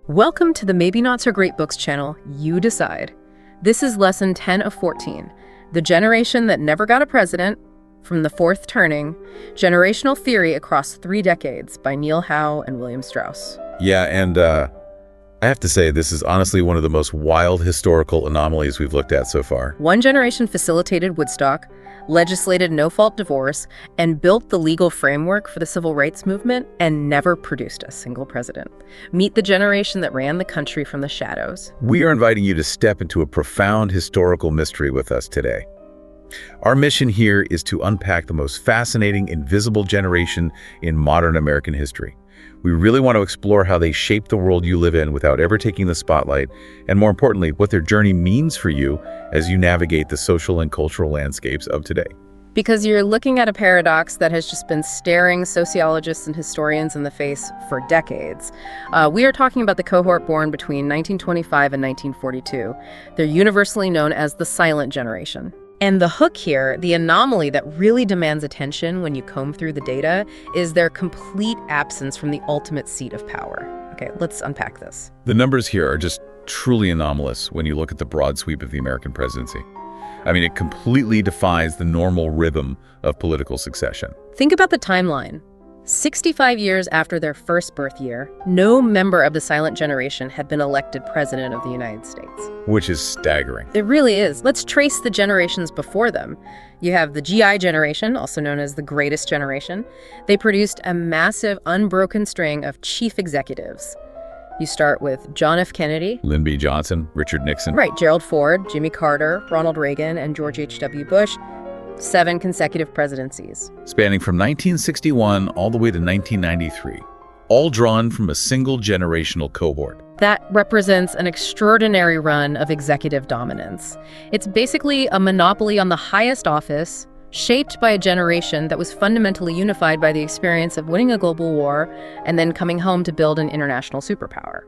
Welcome to the Maybe Not So Great Books channel, You Decide. This is lesson 10 of 14, The Generation That Never Got a President, from The Fourth Turning, Generational Theory Across 3 Decades by Neil Howe and William Strauss. Yeah, and I have to say, this is honestly one of the most wild historical anomalies we've looked at so far. One generation facilitated Woodstock, legislated no-fault divorce, and built the legal framework for the civil rights movement, and never produced a single president. Meet the generation that ran the country from the shadows. We are inviting you to step into a profound historical mystery with us today. Our mission here is to unpack the most fascinating, invisible generation in modern American history. We really want to explore how they shaped the world you live in without ever taking the spotlight, and more importantly, what their journey means for you as you navigate the social and cultural landscapes of today. Because you're looking at a paradox that has just been staring sociologists and historians in the face for decades. We are talking about the cohort born between 1925 and 1942. They're universally known as the silent generation. And the hook here, the anomaly that really demands attention when you comb through the data, is their complete absence from the ultimate seat of power. Okay, let's unpack this. The numbers here are just truly anomalous when you look at the broad sweep of the American presidency. I mean, it completely defies the normal rhythm of political succession. Think about the timeline. 65 years after their first birth year, no member of the silent generation had been elected president of the United States. Which is staggering. It really is. Let's trace the generations before them. You have the GI generation, also known as the greatest generation. They produced a massive, unbroken string of chief executives. You start with John F. Kennedy, Lyndon B. Johnson, Richard Nixon. Right, Gerald Ford, Jimmy Carter, Ronald Reagan, and George H.W. Bush. 7 consecutive presidencies. Spanning from 1961 all the way to 1993, all drawn from a single generational cohort. That represents an extraordinary run of executive dominance. It's basically a monopoly on the highest office, shaped by a generation that was fundamentally unified by the experience of winning a global war and then coming home to build an international superpower.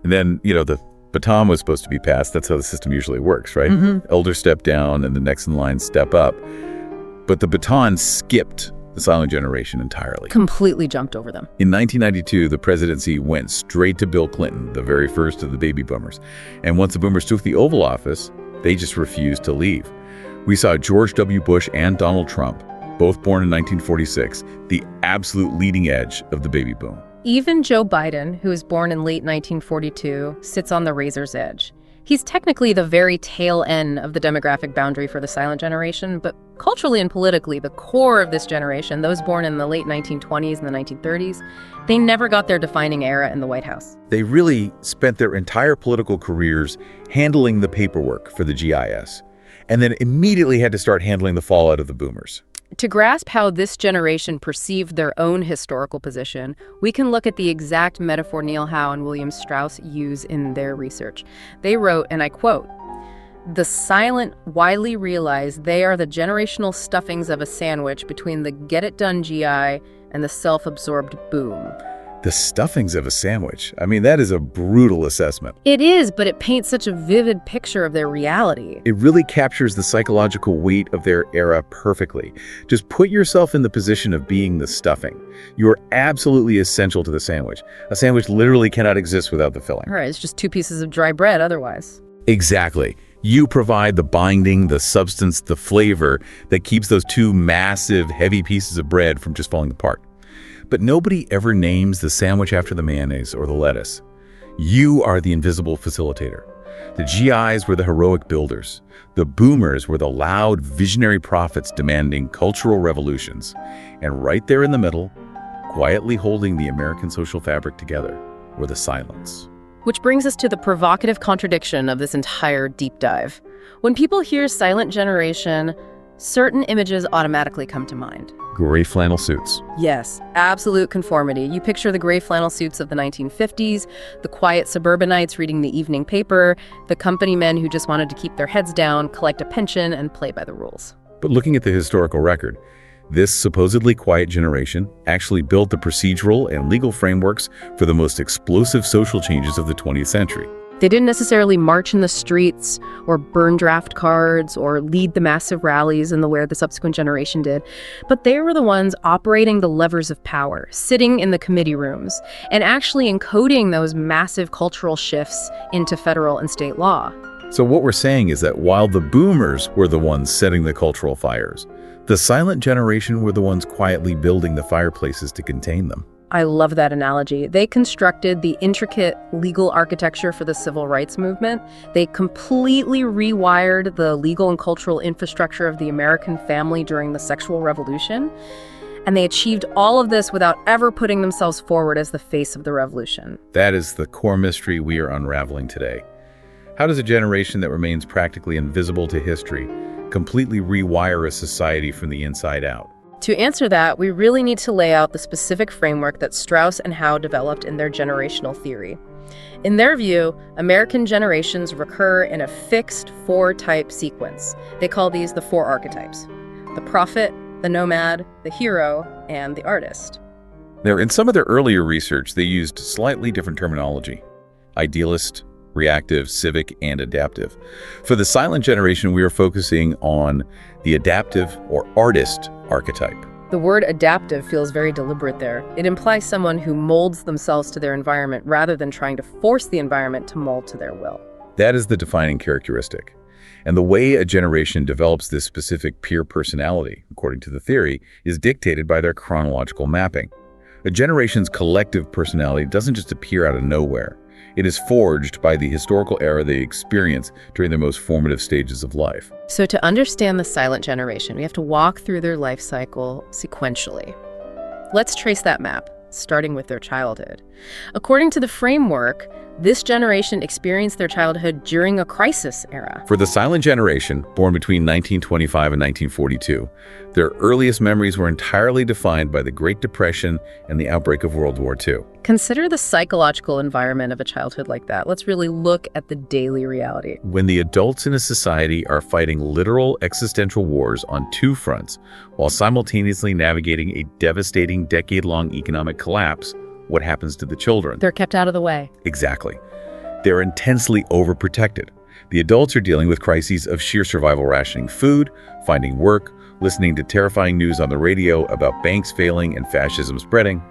And then, the baton was supposed to be passed. That's how the system usually works, right? Mm-hmm. Elder step down and the next in line step up. But the baton skipped the silent generation entirely. Completely jumped over them. In 1992, the presidency went straight to Bill Clinton, the very first of the baby boomers. And once the boomers took the Oval Office, they just refused to leave. We saw George W. Bush and Donald Trump, both born in 1946, the absolute leading edge of the baby boom. Even Joe Biden, who was born in late 1942, sits on the razor's edge. He's technically the very tail end of the demographic boundary for the silent generation, but culturally and politically, the core of this generation, those born in the late 1920s and the 1930s, they never got their defining era in the White House. They really spent their entire political careers handling the paperwork for the GIS, and then immediately had to start handling the fallout of the boomers. To grasp how this generation perceived their own historical position, we can look at the exact metaphor Neil Howe and William Strauss use in their research. They wrote, and I quote, "The silent widely realize they are the generational stuffings of a sandwich between the get-it-done GI and the self-absorbed boom." The stuffings of a sandwich. I mean, that is a brutal assessment. It is, but it paints such a vivid picture of their reality. It really captures the psychological weight of their era perfectly. Just put yourself in the position of being the stuffing. You are absolutely essential to the sandwich. A sandwich literally cannot exist without the filling. Right, it's just 2 pieces of dry bread otherwise. Exactly. You provide the binding, the substance, the flavor that keeps those 2 massive, heavy pieces of bread from just falling apart. But nobody ever names the sandwich after the mayonnaise or the lettuce. You are the invisible facilitator. The GIs were the heroic builders. The boomers were the loud, visionary prophets demanding cultural revolutions. And right there in the middle, quietly holding the American social fabric together, were the silents. Which brings us to the provocative contradiction of this entire deep dive. When people hear silent generation, certain images automatically come to mind. Gray flannel suits. Yes, absolute conformity. You picture the gray flannel suits of the 1950s, the quiet suburbanites reading the evening paper, the company men who just wanted to keep their heads down, collect a pension, and play by the rules. But looking at the historical record, this supposedly quiet generation actually built the procedural and legal frameworks for the most explosive social changes of the 20th century. They didn't necessarily march in the streets or burn draft cards or lead the massive rallies in the way the subsequent generation did, but they were the ones operating the levers of power, sitting in the committee rooms, and actually encoding those massive cultural shifts into federal and state law. So what we're saying is that while the boomers were the ones setting the cultural fires, the silent generation were the ones quietly building the fireplaces to contain them. I love that analogy. They constructed the intricate legal architecture for the civil rights movement. They completely rewired the legal and cultural infrastructure of the American family during the sexual revolution. And they achieved all of this without ever putting themselves forward as the face of the revolution. That is the core mystery we are unraveling today. How does a generation that remains practically invisible to history completely rewire a society from the inside out? To answer that, we really need to lay out the specific framework that Strauss and Howe developed in their generational theory. In their view, American generations recur in a fixed four-type sequence. They call these the four archetypes: the prophet, the nomad, the hero, and the artist. Now, in some of their earlier research, they used slightly different terminology: idealist, reactive, civic, and adaptive. For the silent generation, we are focusing on the adaptive or artist archetype. The word adaptive feels very deliberate there. It implies someone who molds themselves to their environment rather than trying to force the environment to mold to their will. That is the defining characteristic. And the way a generation develops this specific peer personality, according to the theory, is dictated by their chronological mapping. A generation's collective personality doesn't just appear out of nowhere. It is forged by the historical era they experience during their most formative stages of life. So to understand the silent generation, we have to walk through their life cycle sequentially. Let's trace that map, starting with their childhood. According to the framework, this generation experienced their childhood during a crisis era. For the silent generation, born between 1925 and 1942, their earliest memories were entirely defined by the Great Depression and the outbreak of World War II. Consider the psychological environment of a childhood like that. Let's really look at the daily reality. When the adults in a society are fighting literal existential wars on two fronts, while simultaneously navigating a devastating decade-long economic collapse, what happens to the children? They're kept out of the way. Exactly. They're intensely overprotected. The adults are dealing with crises of sheer survival, rationing food, finding work, listening to terrifying news on the radio about banks failing and fascism spreading.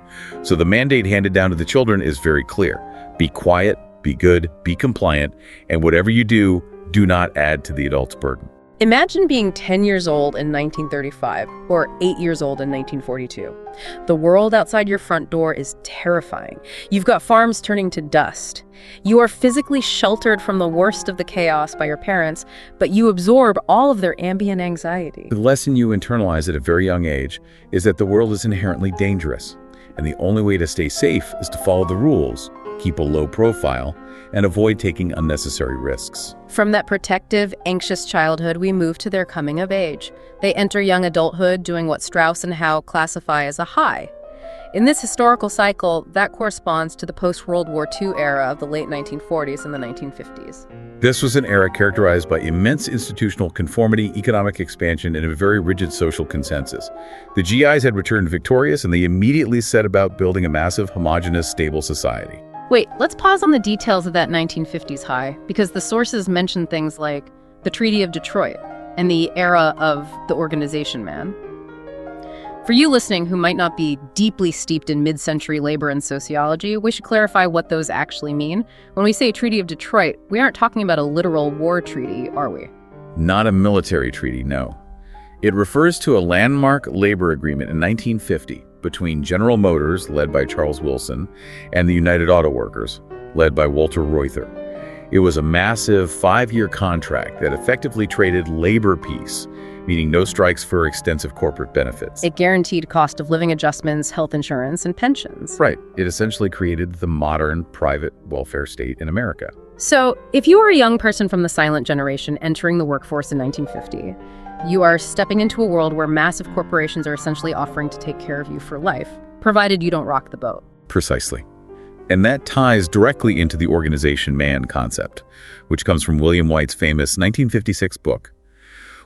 So the mandate handed down to the children is very clear. Be quiet, be good, be compliant, and whatever you do, do not add to the adult's burden. Imagine being 10 years old in 1935 or 8 years old in 1942. The world outside your front door is terrifying. You've got farms turning to dust. You are physically sheltered from the worst of the chaos by your parents, but you absorb all of their ambient anxiety. The lesson you internalize at a very young age is that the world is inherently dangerous, and the only way to stay safe is to follow the rules, keep a low profile, and avoid taking unnecessary risks. From that protective, anxious childhood, we move to their coming of age. They enter young adulthood doing what Strauss and Howe classify as a high. In this historical cycle, that corresponds to the post-World War II era of the late 1940s and the 1950s. This was an era characterized by immense institutional conformity, economic expansion, and a very rigid social consensus. The GIs had returned victorious, and they immediately set about building a massive, homogeneous, stable society. Wait, let's pause on the details of that 1950s high, because the sources mention things like the Treaty of Detroit and the era of the organization man. For you listening who might not be deeply steeped in mid-century labor and sociology, we should clarify what those actually mean. When we say Treaty of Detroit, we aren't talking about a literal war treaty, are we? Not a military treaty, no. It refers to a landmark labor agreement in 1950 between General Motors, led by Charles Wilson, and the United Auto Workers, led by Walter Reuther. It was a massive 5-year contract that effectively traded labor peace, meaning no strikes for extensive corporate benefits. It guaranteed cost of living adjustments, health insurance, and pensions. Right. It essentially created the modern private welfare state in America. So, if you were a young person from the silent generation entering the workforce in 1950, you are stepping into a world where massive corporations are essentially offering to take care of you for life, provided you don't rock the boat. Precisely. And that ties directly into the organization man concept, which comes from William White's famous 1956 book.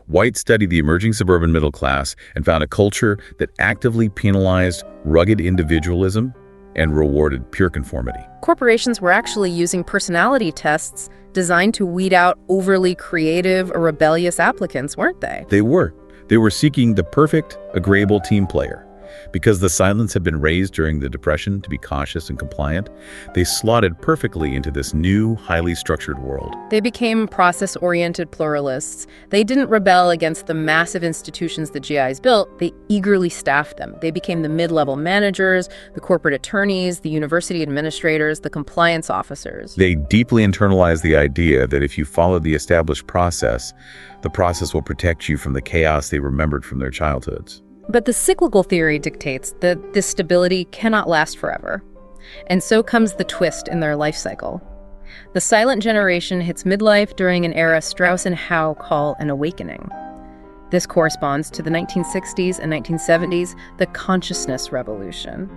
White studied the emerging suburban middle class and found a culture that actively penalized rugged individualism and rewarded pure conformity. Corporations were actually using personality tests designed to weed out overly creative or rebellious applicants, weren't they? They were. They were seeking the perfect, agreeable team player. Because the silence had been raised during the Depression to be cautious and compliant, they slotted perfectly into this new, highly structured world. They became process-oriented pluralists. They didn't rebel against the massive institutions the GIs built. They eagerly staffed them. They became the mid-level managers, the corporate attorneys, the university administrators, the compliance officers. They deeply internalized the idea that if you follow the established process, the process will protect you from the chaos they remembered from their childhoods. But the cyclical theory dictates that this stability cannot last forever. And so comes the twist in their life cycle. The silent generation hits midlife during an era Strauss and Howe call an awakening. This corresponds to the 1960s and 1970s, the consciousness revolution.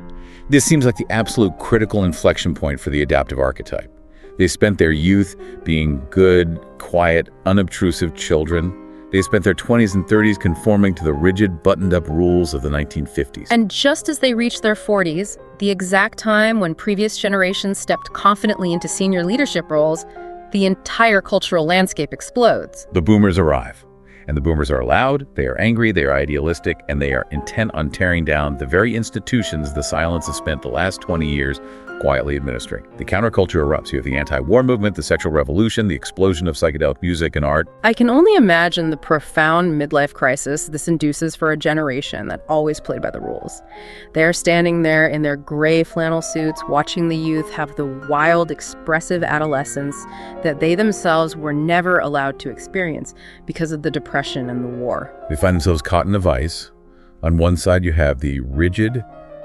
This seems like the absolute critical inflection point for the adaptive archetype. They spent their youth being good, quiet, unobtrusive children. They spent their 20s and 30s conforming to the rigid, buttoned-up rules of the 1950s. And just as they reached their 40s, the exact time when previous generations stepped confidently into senior leadership roles, the entire cultural landscape explodes. The boomers arrive. And the boomers are loud, they are angry, they are idealistic, and they are intent on tearing down the very institutions the silence has spent the last 20 years quietly administering. The counterculture erupts. You have the anti-war movement, the sexual revolution, the explosion of psychedelic music and art. I can only imagine the profound midlife crisis this induces for a generation that always played by the rules. They're standing there in their gray flannel suits, watching the youth have the wild, expressive adolescence that they themselves were never allowed to experience because of the Depression and the war. They find themselves caught in a vice. On one side, you have the rigid,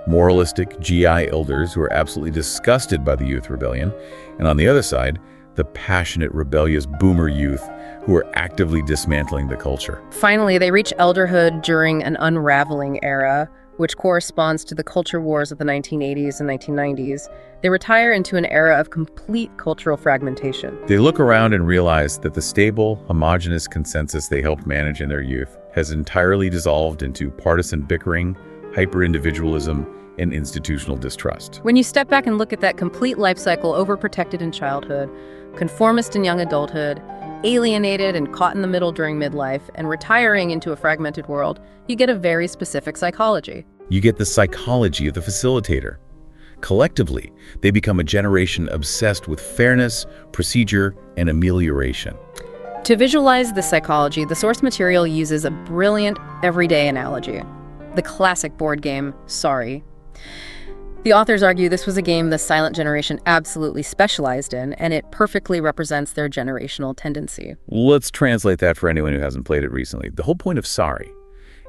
moralistic GI elders who are absolutely disgusted by the youth rebellion. And on the other side, the passionate, rebellious boomer youth who are actively dismantling the culture. Finally, they reach elderhood during an unraveling era, which corresponds to the culture wars of the 1980s and 1990s. They retire into an era of complete cultural fragmentation. They look around and realize that the stable, homogenous consensus they helped manage in their youth has entirely dissolved into partisan bickering, hyper-individualism, and institutional distrust. When you step back and look at that complete life cycle, overprotected in childhood, conformist in young adulthood, alienated and caught in the middle during midlife, and retiring into a fragmented world, you get a very specific psychology. You get the psychology of the facilitator. Collectively, they become a generation obsessed with fairness, procedure, and amelioration. To visualize the psychology, the source material uses a brilliant everyday analogy. The classic board game, Sorry. The authors argue this was a game the silent generation absolutely specialized in, and it perfectly represents their generational tendency. Let's translate that for anyone who hasn't played it recently. The whole point of Sorry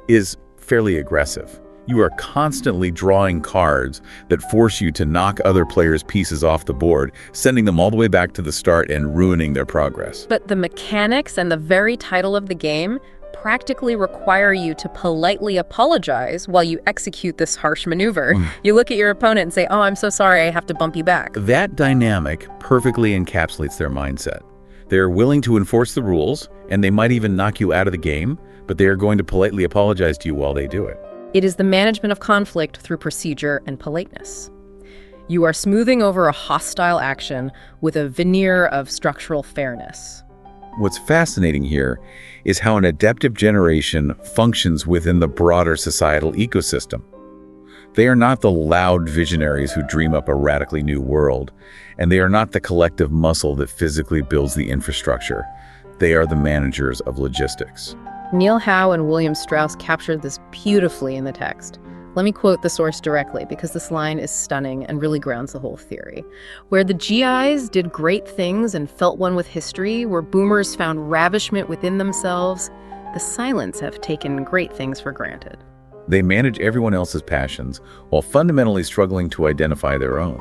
is fairly aggressive. You are constantly drawing cards that force you to knock other players' pieces off the board, sending them all the way back to the start and ruining their progress. But the mechanics and the very title of the game practically require you to politely apologize while you execute this harsh maneuver. You look at your opponent and say, "Oh, I'm so sorry, I have to bump you back." That dynamic perfectly encapsulates their mindset. They're willing to enforce the rules, and they might even knock you out of the game, but they are going to politely apologize to you while they do it. It is the management of conflict through procedure and politeness. You are smoothing over a hostile action with a veneer of structural fairness. What's fascinating here is how an adaptive generation functions within the broader societal ecosystem. They are not the loud visionaries who dream up a radically new world, and they are not the collective muscle that physically builds the infrastructure. They are the managers of logistics. Neil Howe and William Strauss captured this beautifully in the text. Let me quote the source directly, because this line is stunning and really grounds the whole theory. Where the GIs did great things and felt one with history, where boomers found ravishment within themselves, the silents have taken great things for granted. They manage everyone else's passions while fundamentally struggling to identify their own.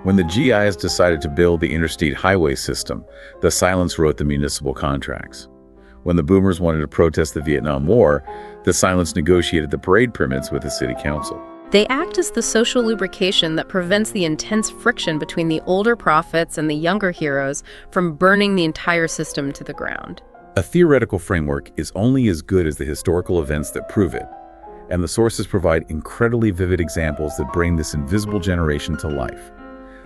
When the GIs decided to build the interstate highway system, the silents wrote the municipal contracts. When the boomers wanted to protest the Vietnam War, the silents negotiated the parade permits with the city council. They act as the social lubrication that prevents the intense friction between the older prophets and the younger heroes from burning the entire system to the ground. A theoretical framework is only as good as the historical events that prove it. and the sources provide incredibly vivid examples that bring this invisible generation to life.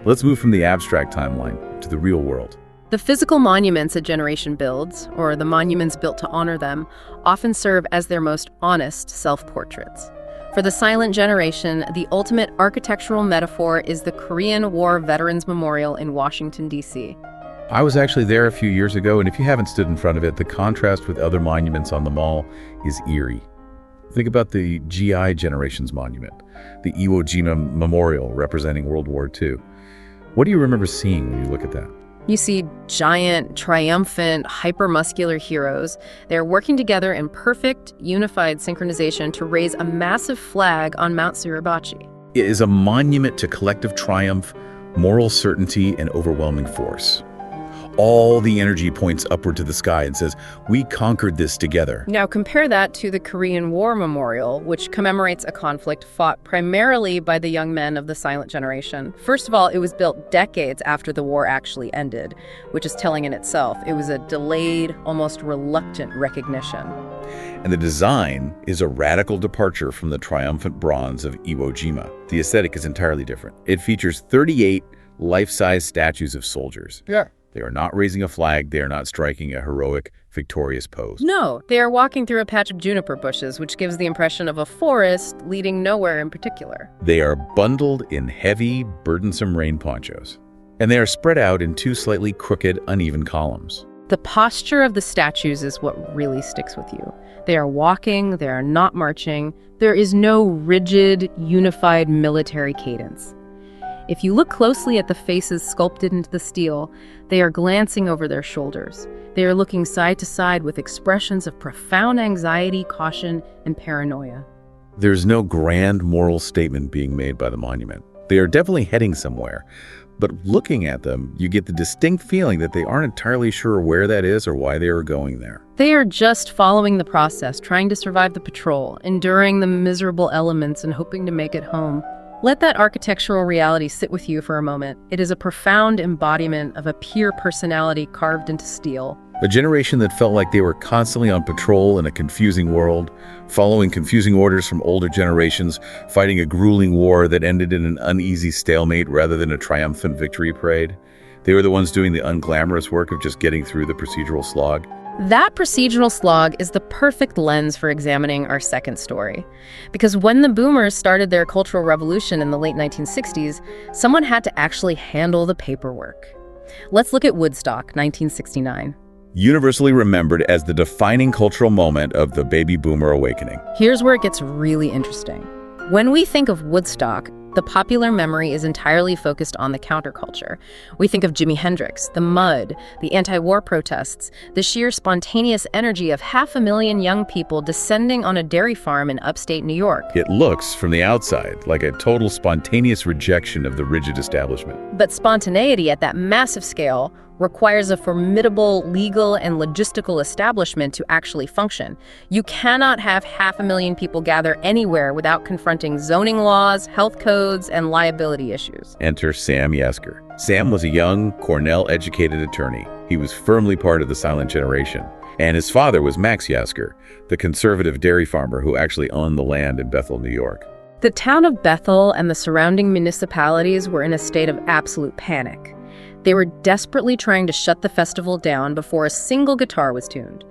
Let's move from the abstract timeline to the real world. The physical monuments a generation builds, or the monuments built to honor them, often serve as their most honest self-portraits. For the silent generation, the ultimate architectural metaphor is the Korean War Veterans Memorial in Washington, D.C. I was actually there a few years ago, and if you haven't stood in front of it, the contrast with other monuments on the mall is eerie. Think about the GI generation's monument, the Iwo Jima Memorial representing World War II. What do you remember seeing when you look at that? You see giant, triumphant, hypermuscular heroes. They're working together in perfect, unified synchronization to raise a massive flag on Mount Suribachi. It is a monument to collective triumph, moral certainty, and overwhelming force. All the energy points upward to the sky and says, "We conquered this together." Now compare that to the Korean War Memorial, which commemorates a conflict fought primarily by the young men of the silent generation. First of all, it was built decades after the war actually ended, which is telling in itself. It was a delayed, almost reluctant recognition. And the design is a radical departure from the triumphant bronze of Iwo Jima. The aesthetic is entirely different. It features 38 life-size statues of soldiers. Yeah. They are not raising a flag. They are not striking a heroic, victorious pose. No, they are walking through a patch of juniper bushes, which gives the impression of a forest leading nowhere in particular. They are bundled in heavy, burdensome rain ponchos, and they are spread out in two slightly crooked, uneven columns. The posture of the statues is what really sticks with you. They are walking, they are not marching. There is no rigid, unified military cadence. If you look closely at the faces sculpted into the steel, they are glancing over their shoulders. They are looking side to side with expressions of profound anxiety, caution, and paranoia. There's no grand moral statement being made by the monument. They are definitely heading somewhere, but looking at them, you get the distinct feeling that they aren't entirely sure where that is or why they are going there. They are just following the process, trying to survive the patrol, enduring the miserable elements, and hoping to make it home. Let that architectural reality sit with you for a moment. It is a profound embodiment of a pure personality carved into steel. A generation that felt like they were constantly on patrol in a confusing world, following confusing orders from older generations, fighting a grueling war that ended in an uneasy stalemate rather than a triumphant victory parade. They were the ones doing the unglamorous work of just getting through the procedural slog. That procedural slog is the perfect lens for examining our second story. Because when the boomers started their cultural revolution in the late 1960s, someone had to actually handle the paperwork. Let's look at Woodstock, 1969. Universally remembered as the defining cultural moment of the baby boomer awakening. Here's where it gets really interesting. When we think of Woodstock, the popular memory is entirely focused on the counterculture. We think of Jimi Hendrix, the mud, the anti-war protests, the sheer spontaneous energy of 500,000 young people descending on a dairy farm in upstate New York. It looks, from the outside, like a total spontaneous rejection of the rigid establishment. But spontaneity at that massive scale requires a formidable legal and logistical establishment to actually function. You cannot have 500,000 people gather anywhere without confronting zoning laws, health codes, and liability issues. Enter Sam Yasker. Sam was a young, Cornell-educated attorney. He was firmly part of the silent generation. And his father was Max Yasker, the conservative dairy farmer who actually owned the land in Bethel, New York. The town of Bethel and the surrounding municipalities were in a state of absolute panic. They were desperately trying to shut the festival down before a single guitar was tuned.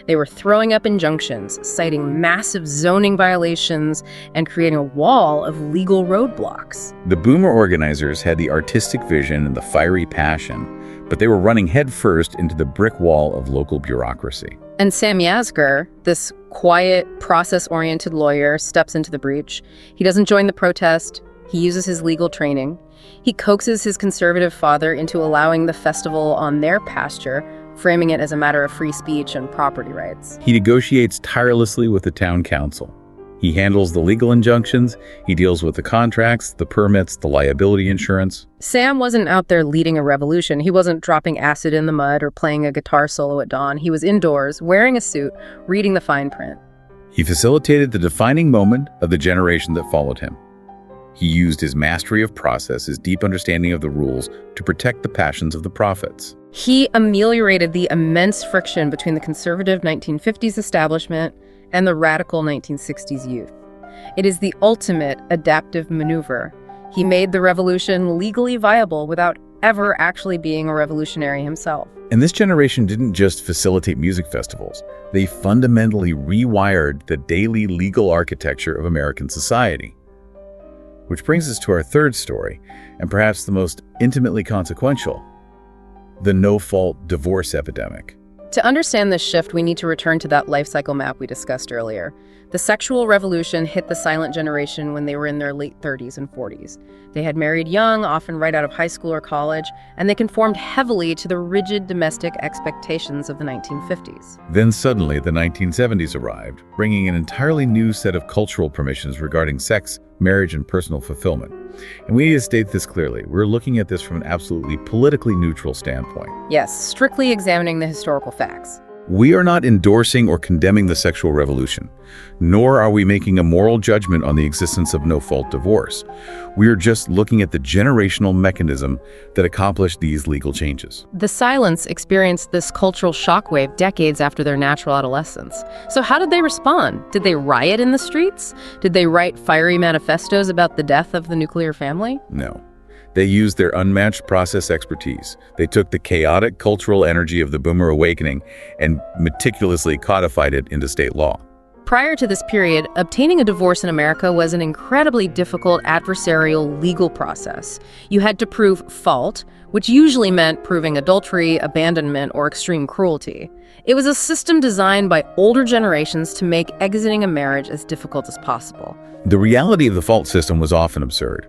They were throwing up injunctions, citing massive zoning violations, and creating a wall of legal roadblocks. The boomer organizers had the artistic vision and the fiery passion, but they were running headfirst into the brick wall of local bureaucracy. And Sam Yasker, this quiet, process-oriented lawyer, steps into the breach. He doesn't join the protest. He uses his legal training. He coaxes his conservative father into allowing the festival on their pasture, framing it as a matter of free speech and property rights. He negotiates tirelessly with the town council. He handles the legal injunctions, he deals with the contracts, the permits, the liability insurance. Sam wasn't out there leading a revolution. He wasn't dropping acid in the mud or playing a guitar solo at dawn. He was indoors, wearing a suit, reading the fine print. He facilitated the defining moment of the generation that followed him. He used his mastery of process, his deep understanding of the rules, to protect the passions of the prophets. He ameliorated the immense friction between the conservative 1950s establishment and the radical 1960s youth. It is the ultimate adaptive maneuver. He made the revolution legally viable without ever actually being a revolutionary himself. And this generation didn't just facilitate music festivals. They fundamentally rewired the daily legal architecture of American society. Which brings us to our third story, and perhaps the most intimately consequential, the no-fault divorce epidemic. To understand this shift, we need to return to that life cycle map we discussed earlier. The sexual revolution hit the silent generation when they were in their late 30s and 40s. They had married young, often right out of high school or college, and they conformed heavily to the rigid domestic expectations of the 1950s. Then suddenly, the 1970s arrived, bringing an entirely new set of cultural permissions regarding sex, marriage, and personal fulfillment. And we need to state this clearly. We're looking at this from an absolutely politically neutral standpoint. Yes, strictly examining the historical facts. We are not endorsing or condemning the sexual revolution, nor are we making a moral judgment on the existence of no-fault divorce. We are just looking at the generational mechanism that accomplished these legal changes. The Silents experienced this cultural shockwave decades after their natural adolescence. So how did they respond? Did they riot in the streets? Did they write fiery manifestos about the death of the nuclear family? No. They used their unmatched process expertise. They took the chaotic cultural energy of the Boomer Awakening and meticulously codified it into state law. Prior to this period, obtaining a divorce in America was an incredibly difficult adversarial legal process. You had to prove fault, which usually meant proving adultery, abandonment, or extreme cruelty. It was a system designed by older generations to make exiting a marriage as difficult as possible. The reality of the fault system was often absurd.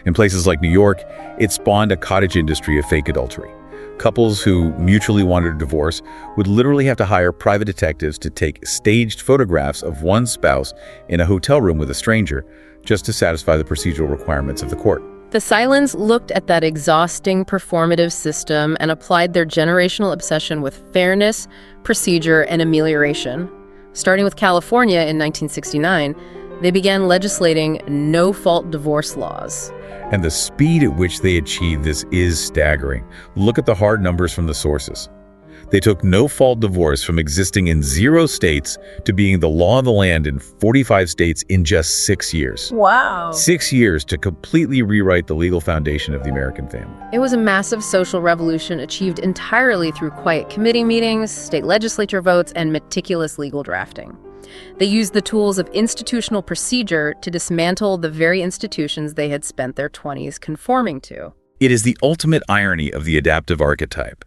In places like New York, it spawned a cottage industry of fake adultery. Couples who mutually wanted a divorce would literally have to hire private detectives to take staged photographs of one spouse in a hotel room with a stranger just to satisfy the procedural requirements of the court. The Silents looked at that exhausting performative system and applied their generational obsession with fairness, procedure, and amelioration. Starting with California in 1969, they began legislating no-fault divorce laws. And the speed at which they achieved this is staggering. Look at the hard numbers from the sources. They took no-fault divorce from existing in 0 states to being the law of the land in 45 states in just 6 years. Wow. 6 years to completely rewrite the legal foundation of the American family. It was a massive social revolution achieved entirely through quiet committee meetings, state legislature votes, and meticulous legal drafting. They used the tools of institutional procedure to dismantle the very institutions they had spent their 20s conforming to. It is the ultimate irony of the adaptive archetype.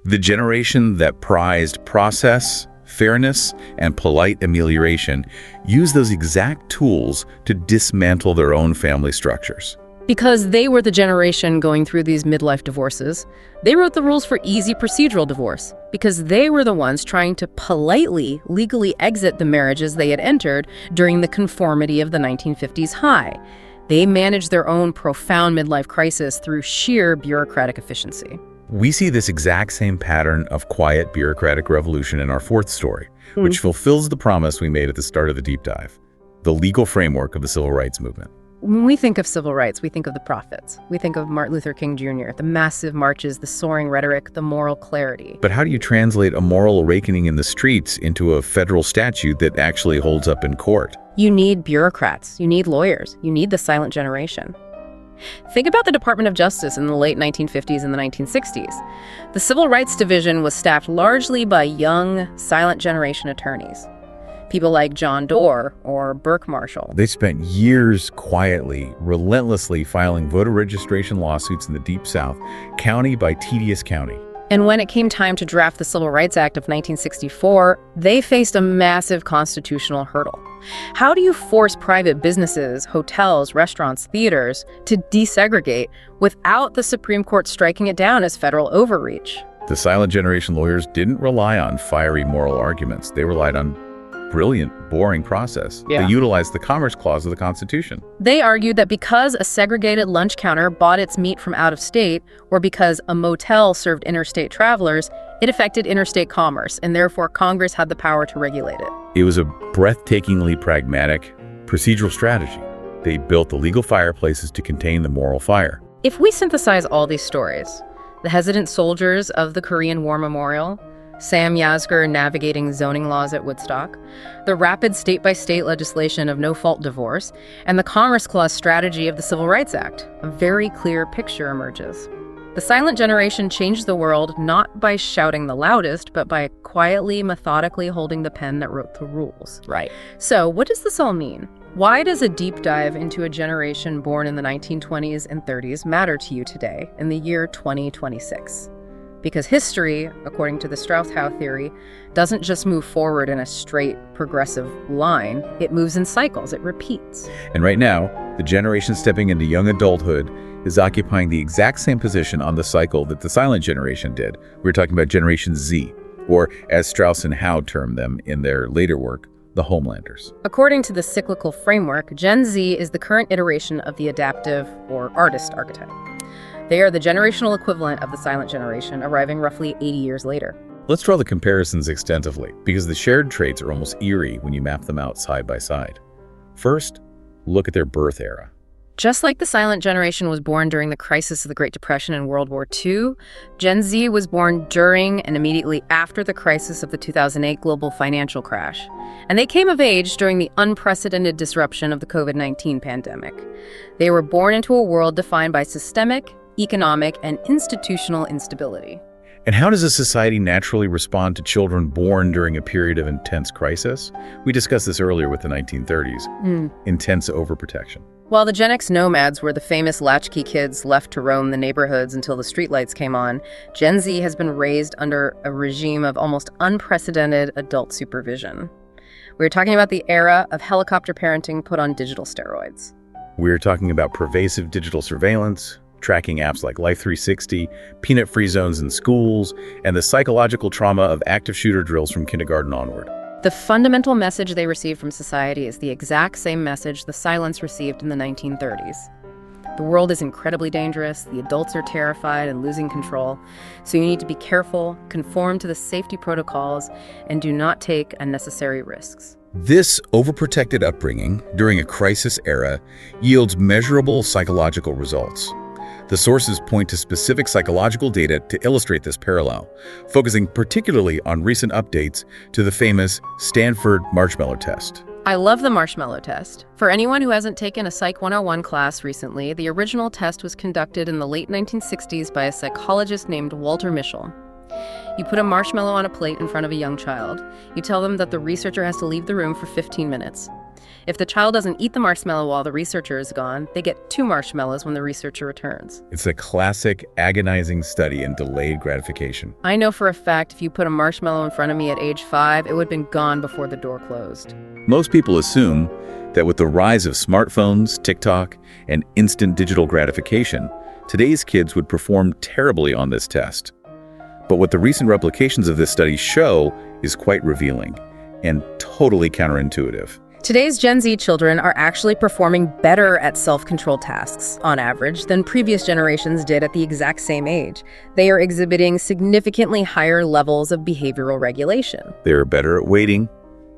The generation that prized process, fairness, and polite amelioration used those exact tools to dismantle their own family structures. Because they were the generation going through these midlife divorces, they wrote the rules for easy procedural divorce, because they were the ones trying to politely, legally exit the marriages they had entered during the conformity of the 1950s high. They managed their own profound midlife crisis through sheer bureaucratic efficiency. We see this exact same pattern of quiet bureaucratic revolution in our fourth story, which fulfills the promise we made at the start of the deep dive, the legal framework of the civil rights movement. When we think of civil rights, we think of the prophets. We think of Martin Luther King Jr., the massive marches, the soaring rhetoric, the moral clarity. But how do you translate a moral awakening in the streets into a federal statute that actually holds up in court? You need bureaucrats, you need lawyers, you need the silent generation. Think about the Department of Justice in the late 1950s and the 1960s. The Civil Rights Division was staffed largely by young, silent generation attorneys. People like John Doerr or Burke Marshall. They spent years quietly, relentlessly filing voter registration lawsuits in the Deep South, county by tedious county. And when it came time to draft the Civil Rights Act of 1964, they faced a massive constitutional hurdle. How do you force private businesses, hotels, restaurants, theaters to desegregate without the Supreme Court striking it down as federal overreach? The silent generation lawyers didn't rely on fiery moral arguments. They relied on brilliant, boring process. Yeah. They utilized the Commerce Clause of the Constitution. They argued that because a segregated lunch counter bought its meat from out of state, or because a motel served interstate travelers, it affected interstate commerce, and therefore Congress had the power to regulate it. It was a breathtakingly pragmatic procedural strategy. They built the legal fireplaces to contain the moral fire. If we synthesize all these stories, the hesitant soldiers of the Korean War Memorial, Sam Yasgur navigating zoning laws at Woodstock, the rapid state-by-state legislation of no-fault divorce, and the Commerce Clause strategy of the Civil Rights Act, a very clear picture emerges. The silent generation changed the world not by shouting the loudest, but by quietly, methodically holding the pen that wrote the rules. Right. So, what does this all mean? Why does a deep dive into a generation born in the 1920s and 30s matter to you today, in the year 2026? Because history, according to the Strauss-Howe theory, doesn't just move forward in a straight, progressive line. It moves in cycles. It repeats. And right now, the generation stepping into young adulthood is occupying the exact same position on the cycle that the silent generation did. We're talking about Generation Z, or as Strauss and Howe termed them in their later work, the Homelanders. According to the cyclical framework, Gen Z is the current iteration of the adaptive or artist archetype. They are the generational equivalent of the silent generation, arriving roughly 80 years later. Let's draw the comparisons extensively, because the shared traits are almost eerie when you map them out side by side. First, look at their birth era. Just like the silent generation was born during the crisis of the Great Depression and World War II, Gen Z was born during and immediately after the crisis of the 2008 global financial crash. And they came of age during the unprecedented disruption of the COVID-19 pandemic. They were born into a world defined by systemic, economic, and institutional instability. And how does a society naturally respond to children born during a period of intense crisis? We discussed this earlier with the 1930s. Intense overprotection. While the Gen X nomads were the famous latchkey kids left to roam the neighborhoods until the streetlights came on, Gen Z has been raised under a regime of almost unprecedented adult supervision. We're talking about the era of helicopter parenting put on digital steroids. We're talking about pervasive digital surveillance, tracking apps like Life360, peanut-free zones in schools, and the psychological trauma of active shooter drills from kindergarten onward. The fundamental message they receive from society is the exact same message the silence received in the 1930s. The world is incredibly dangerous, the adults are terrified and losing control, so you need to be careful, conform to the safety protocols, and do not take unnecessary risks. This overprotected upbringing during a crisis era yields measurable psychological results. The sources point to specific psychological data to illustrate this parallel, focusing particularly on recent updates to the famous Stanford marshmallow test. I love the marshmallow test. For anyone who hasn't taken a Psych 101 class recently, the original test was conducted in the late 1960s by a psychologist named Walter Mischel. You put a marshmallow on a plate in front of a young child. You tell them that the researcher has to leave the room for 15 minutes. If the child doesn't eat the marshmallow while the researcher is gone, they get 2 marshmallows when the researcher returns. It's a classic agonizing study in delayed gratification. I know for a fact if you put a marshmallow in front of me at age 5, it would have been gone before the door closed. Most people assume that with the rise of smartphones, TikTok, and instant digital gratification, today's kids would perform terribly on this test. But what the recent replications of this study show is quite revealing and totally counterintuitive. Today's Gen Z children are actually performing better at self-controlled tasks, on average, than previous generations did at the exact same age. They are exhibiting significantly higher levels of behavioral regulation. They are better at waiting.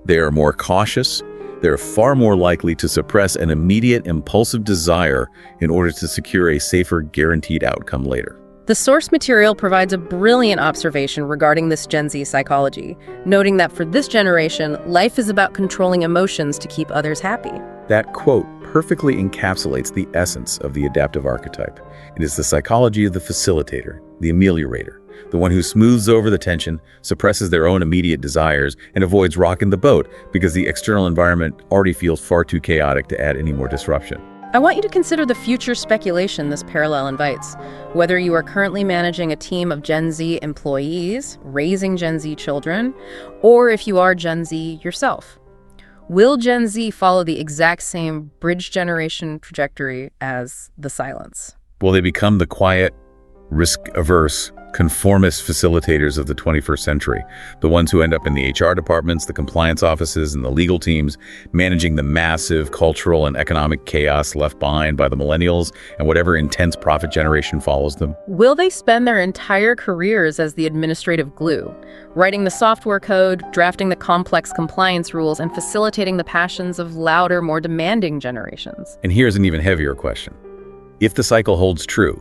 They are more cautious. They are far more likely to suppress an immediate impulsive desire in order to secure a safer, guaranteed outcome later. The source material provides a brilliant observation regarding this Gen Z psychology, noting that for this generation, life is about controlling emotions to keep others happy. That quote perfectly encapsulates the essence of the adaptive archetype. It is the psychology of the facilitator, the ameliorator, the one who smooths over the tension, suppresses their own immediate desires, and avoids rocking the boat because the external environment already feels far too chaotic to add any more disruption. I want you to consider the future speculation this parallel invites. Whether you are currently managing a team of Gen Z employees, raising Gen Z children, or if you are Gen Z yourself. Will Gen Z follow the exact same bridge generation trajectory as the silence? Will they become the quiet, risk-averse, conformist facilitators of the 21st century, the ones who end up in the HR departments, the compliance offices, and the legal teams, managing the massive cultural and economic chaos left behind by the millennials and whatever intense profit generation follows them? Will they spend their entire careers as the administrative glue, writing the software code, drafting the complex compliance rules, and facilitating the passions of louder, more demanding generations? And here's an even heavier question. If the cycle holds true,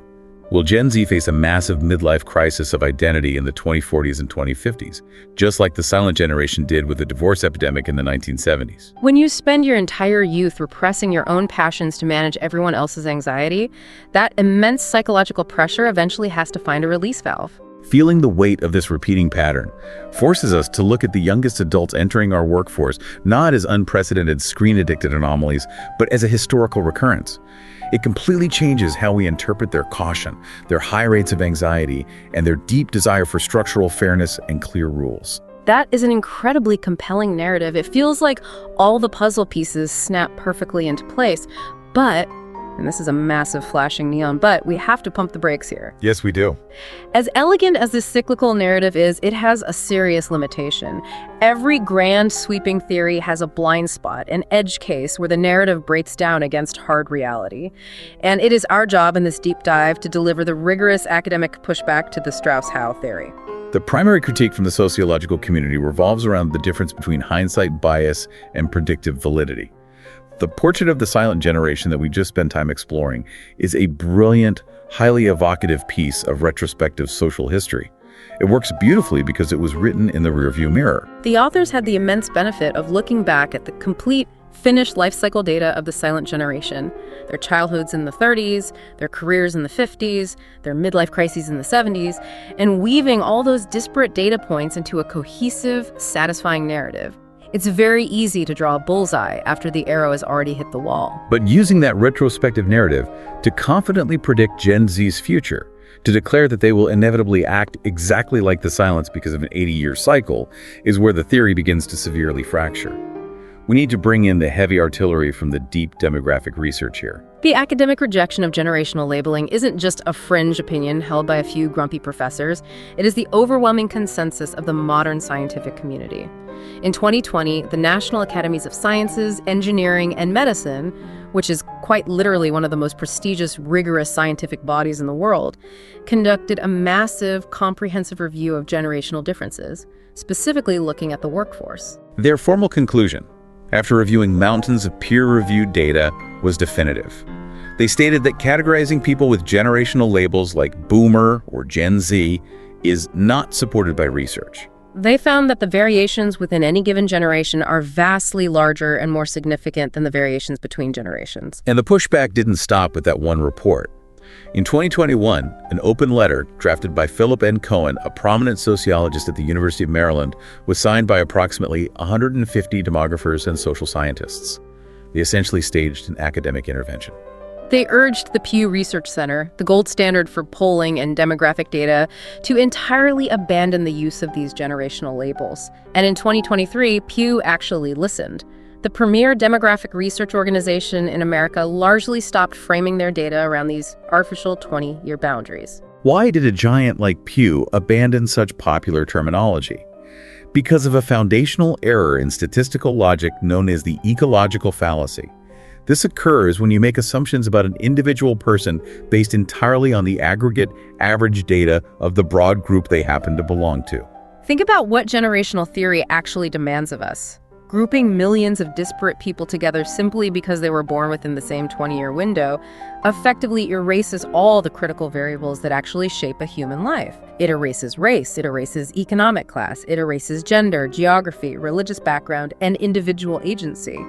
Will Gen Z face a massive midlife crisis of identity in the 2040s and 2050s, just like the silent generation did with the divorce epidemic in the 1970s? When you spend your entire youth repressing your own passions to manage everyone else's anxiety, that immense psychological pressure eventually has to find a release valve. Feeling the weight of this repeating pattern forces us to look at the youngest adults entering our workforce not as unprecedented screen-addicted anomalies, but as a historical recurrence. It completely changes how we interpret their caution, their high rates of anxiety, and their deep desire for structural fairness and clear rules. That is an incredibly compelling narrative. It feels like all the puzzle pieces snap perfectly into place, but, and this is a massive flashing neon, but we have to pump the brakes here. Yes, we do. As elegant as this cyclical narrative is, it has a serious limitation. Every grand sweeping theory has a blind spot, an edge case where the narrative breaks down against hard reality. And it is our job in this deep dive to deliver the rigorous academic pushback to the Strauss-Howe theory. The primary critique from the sociological community revolves around the difference between hindsight bias and predictive validity. The portrait of the silent generation that we just spent time exploring is a brilliant, highly evocative piece of retrospective social history. It works beautifully because it was written in the rearview mirror. The authors had the immense benefit of looking back at the complete, finished life cycle data of the silent generation, their childhoods in the 30s, their careers in the 50s, their midlife crises in the 70s, and weaving all those disparate data points into a cohesive, satisfying narrative. It's very easy to draw a bullseye after the arrow has already hit the wall. But using that retrospective narrative to confidently predict Gen Z's future, to declare that they will inevitably act exactly like the silence because of an 80-year cycle, is where the theory begins to severely fracture. We need to bring in the heavy artillery from the deep demographic research here. The academic rejection of generational labeling isn't just a fringe opinion held by a few grumpy professors. It is the overwhelming consensus of the modern scientific community. In 2020, the National Academies of Sciences, Engineering, and Medicine, which is quite literally one of the most prestigious, rigorous scientific bodies in the world, conducted a massive, comprehensive review of generational differences, specifically looking at the workforce. Their formal conclusion, after reviewing mountains of peer-reviewed data, was definitive. They stated that categorizing people with generational labels like Boomer or Gen Z is not supported by research. They found that the variations within any given generation are vastly larger and more significant than the variations between generations. And the pushback didn't stop with that one report. In 2021, an open letter drafted by Philip N. Cohen, a prominent sociologist at the University of Maryland, was signed by approximately 150 demographers and social scientists. They essentially staged an academic intervention. They urged the Pew Research Center, the gold standard for polling and demographic data, to entirely abandon the use of these generational labels. And in 2023, Pew actually listened. The premier demographic research organization in America largely stopped framing their data around these artificial 20-year boundaries. Why did a giant like Pew abandon such popular terminology? Because of a foundational error in statistical logic known as the ecological fallacy. This occurs when you make assumptions about an individual person based entirely on the aggregate average data of the broad group they happen to belong to. Think about what generational theory actually demands of us. Grouping millions of disparate people together simply because they were born within the same 20-year window effectively erases all the critical variables that actually shape a human life. It erases race, it erases economic class, it erases gender, geography, religious background, and individual agency.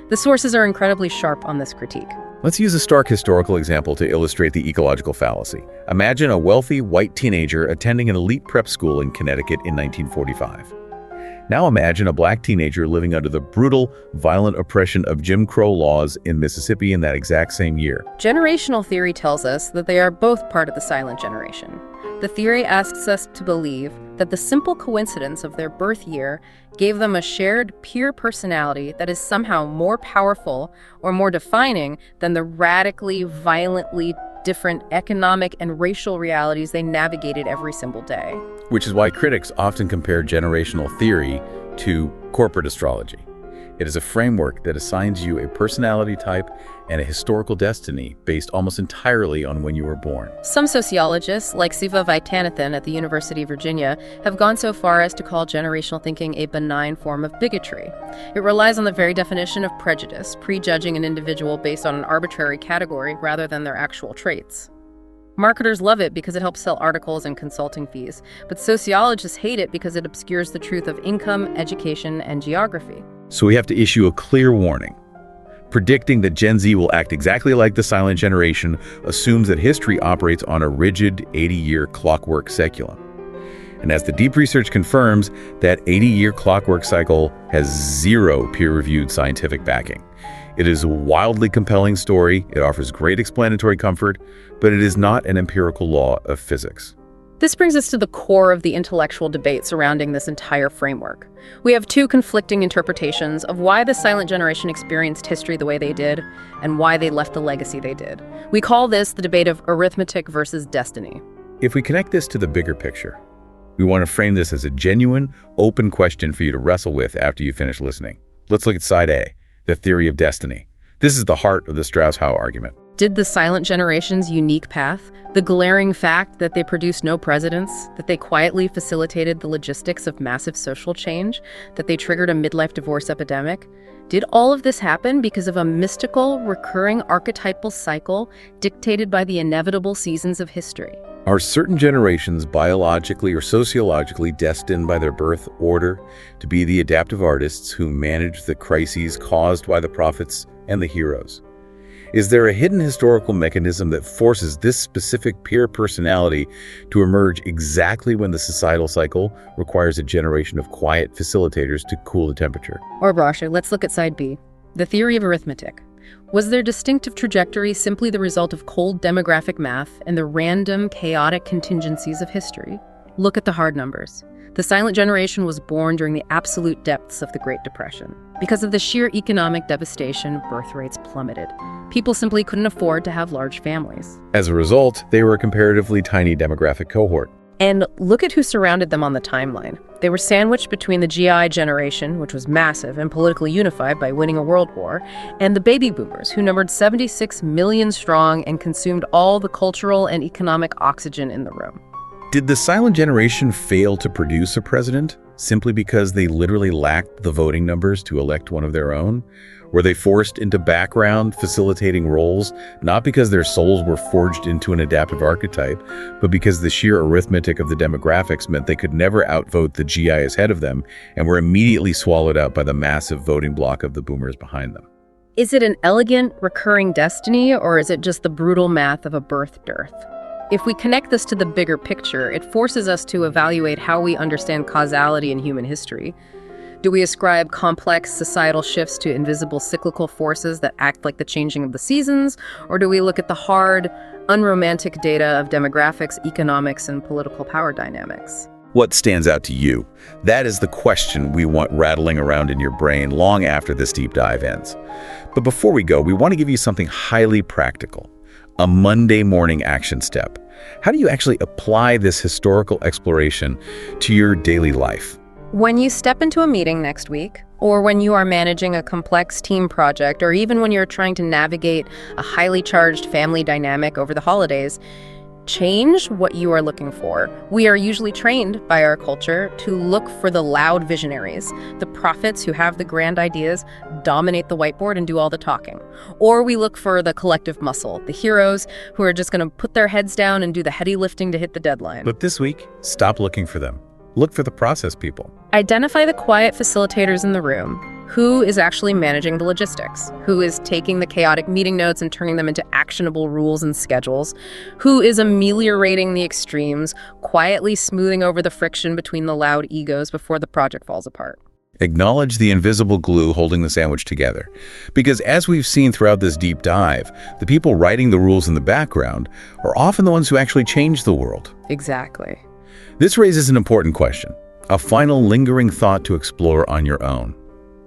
The sources are incredibly sharp on this critique. Let's use a stark historical example to illustrate the ecological fallacy. Imagine a wealthy white teenager attending an elite prep school in Connecticut in 1945. Now imagine a black teenager living under the brutal, violent oppression of Jim Crow laws in Mississippi in that exact same year. Generational theory tells us that they are both part of the silent generation. The theory asks us to believe that the simple coincidence of their birth year gave them a shared peer personality that is somehow more powerful or more defining than the radically, violently different economic and racial realities they navigated every single day. Which is why critics often compare generational theory to corporate astrology. It is a framework that assigns you a personality type and a historical destiny based almost entirely on when you were born. Some sociologists, like Siva Vaidyanathan at the University of Virginia, have gone so far as to call generational thinking a benign form of bigotry. It relies on the very definition of prejudice, prejudging an individual based on an arbitrary category rather than their actual traits. Marketers love it because it helps sell articles and consulting fees, but sociologists hate it because it obscures the truth of income, education, and geography. So we have to issue a clear warning. Predicting that Gen Z will act exactly like the silent generation assumes that history operates on a rigid 80-year clockwork cycle. And as the deep research confirms, that 80-year clockwork cycle has zero peer-reviewed scientific backing. It is a wildly compelling story, it offers great explanatory comfort, but it is not an empirical law of physics. This brings us to the core of the intellectual debate surrounding this entire framework. We have two conflicting interpretations of why the silent generation experienced history the way they did and why they left the legacy they did. We call this the debate of arithmetic versus destiny. If we connect this to the bigger picture, we want to frame this as a genuine, open question for you to wrestle with after you finish listening. Let's look at side A, the theory of destiny. This is the heart of the Strauss-Howe argument. Did the silent generation's unique path, the glaring fact that they produced no presidents, that they quietly facilitated the logistics of massive social change, that they triggered a midlife divorce epidemic, did all of this happen because of a mystical, recurring archetypal cycle dictated by the inevitable seasons of history? Are certain generations biologically or sociologically destined by their birth order to be the adaptive artists who manage the crises caused by the prophets and the heroes? Is there a hidden historical mechanism that forces this specific peer personality to emerge exactly when the societal cycle requires a generation of quiet facilitators to cool the temperature? Or Brasher, let's look at side B, the theory of arithmetic. Was their distinctive trajectory simply the result of cold demographic math and the random, chaotic contingencies of history? Look at the hard numbers. The silent generation was born during the absolute depths of the Great Depression. Because of the sheer economic devastation, birth rates plummeted. People simply couldn't afford to have large families. As a result, they were a comparatively tiny demographic cohort. And look at who surrounded them on the timeline. They were sandwiched between the GI generation, which was massive and politically unified by winning a world war, and the baby boomers, who numbered 76 million strong and consumed all the cultural and economic oxygen in the room. Did the silent generation fail to produce a president simply because they literally lacked the voting numbers to elect one of their own? Were they forced into background facilitating roles, not because their souls were forged into an adaptive archetype, but because the sheer arithmetic of the demographics meant they could never outvote the GIs ahead of them and were immediately swallowed up by the massive voting bloc of the boomers behind them? Is it an elegant, recurring destiny, or is it just the brutal math of a birth dearth? If we connect this to the bigger picture, it forces us to evaluate how we understand causality in human history. Do we ascribe complex societal shifts to invisible cyclical forces that act like the changing of the seasons? Or do we look at the hard, unromantic data of demographics, economics, and political power dynamics? What stands out to you? That is the question we want rattling around in your brain long after this deep dive ends. But before we go, we want to give you something highly practical. A Monday morning action step. How do you actually apply this historical exploration to your daily life? When you step into a meeting next week, or when you are managing a complex team project, or even when you're trying to navigate a highly charged family dynamic over the holidays, change what you are looking for. We are usually trained by our culture to look for the loud visionaries, the prophets who have the grand ideas, dominate the whiteboard, and do all the talking. Or we look for the collective muscle, the heroes who are just going to put their heads down and do the heavy lifting to hit the deadline. But this week, stop looking for them. Look for the process people. Identify the quiet facilitators in the room. Who is actually managing the logistics? Who is taking the chaotic meeting notes and turning them into actionable rules and schedules? Who is ameliorating the extremes, quietly smoothing over the friction between the loud egos before the project falls apart? Acknowledge the invisible glue holding the sandwich together. Because as we've seen throughout this deep dive, the people writing the rules in the background are often the ones who actually change the world. Exactly. This raises an important question, a final lingering thought to explore on your own.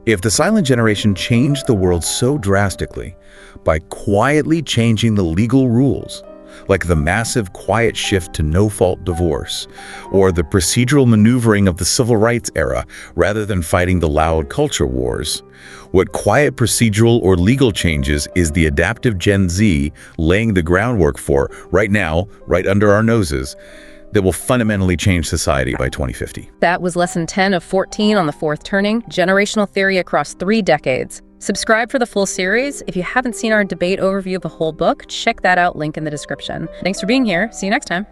If the silent generation changed the world so drastically by quietly changing the legal rules, like the massive quiet shift to no-fault divorce, or the procedural maneuvering of the civil rights era rather than fighting the loud culture wars, what quiet procedural or legal changes is the adaptive Gen Z laying the groundwork for right now, right under our noses, that will fundamentally change society by 2050. That was lesson 10 of 14 on the fourth turning, generational theory across 3 decades. Subscribe for the full series. If you haven't seen our debate overview of the whole book, check that out, link in the description. Thanks for being here. See you next time.